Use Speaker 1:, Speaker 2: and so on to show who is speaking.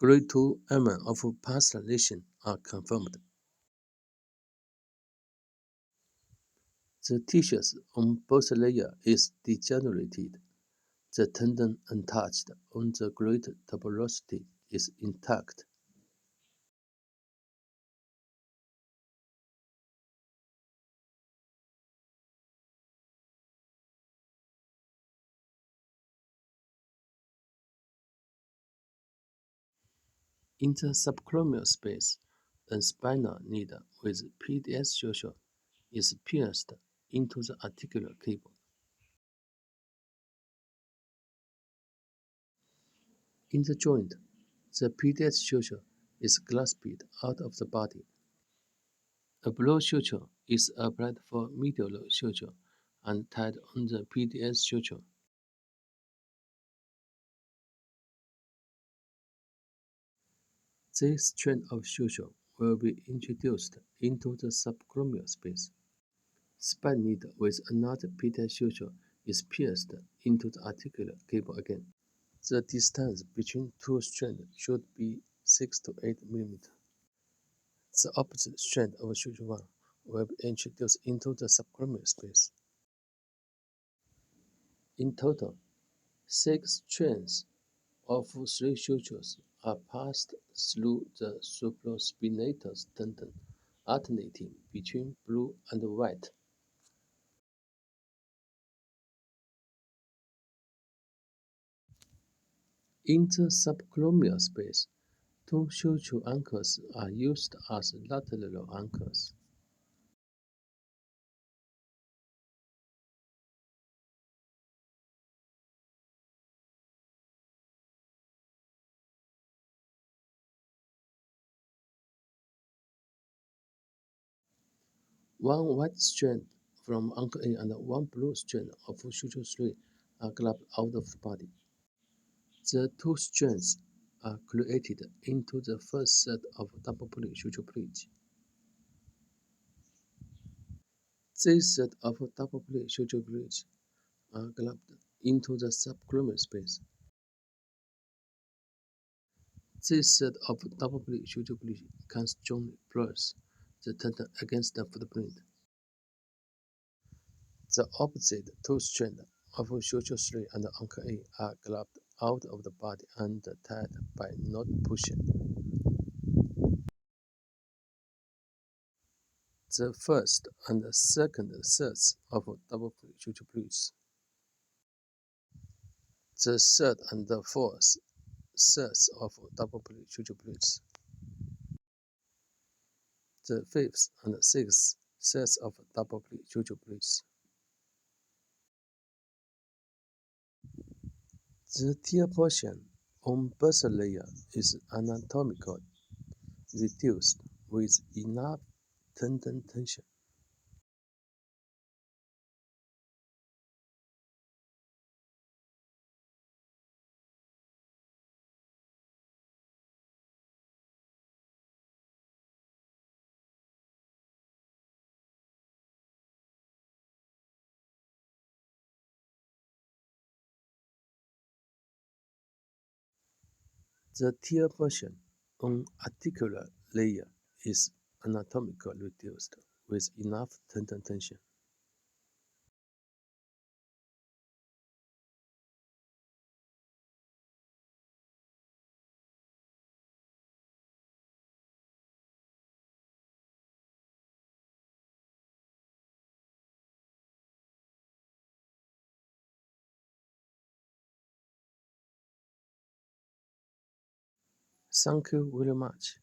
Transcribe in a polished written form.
Speaker 1: Grade 2 element of past lesion are confirmed. The tissues on both layers is degenerated. The tendon untouched on the great tuberosity is intact. In the subclavian space, a spinal needle with PDS suture is pierced into the articular cable. In the joint, the PDS suture is clasped out of the body. A blow suture is applied for medial suture and tied on the PDS suture. This strand of suture will be introduced into the subclavian space. Spine needle with another PDS suture is pierced into the articular cable again. The distance between two strands should be 6 to 8 mm. The opposite strand of suture 1 will be introduced into the subclavian space. In total, 6 strands of 3 sutures are passed through the supraspinatus tendon, alternating between blue and white. In the subclavian space, 2 suture anchors are used as lateral anchors. One white strand from anchor A and one blue strand of suture 3 are grabbed out of the body. The 2 strands are created into the first set of double-pulley suture-bridge. This set of double-pulley suture-bridge are grabbed into the subclavian space. This set of double-pulley suture-bridge can strongly press the tendon against the footprint. The opposite 2 strands of suture 3 and anchor A are grabbed out of the body and tied by knot pushing. The first and second sets of double-pulley suture-bridge. The third and fourth sets of double-pulley suture-bridge. The fifth and sixth sets of double-pulley suture-bridge. The tear portion on both layers is anatomically reduced with enough tendon tension. The tear portion on articular layer is anatomically reduced with enough tendon tension. Thank you very much.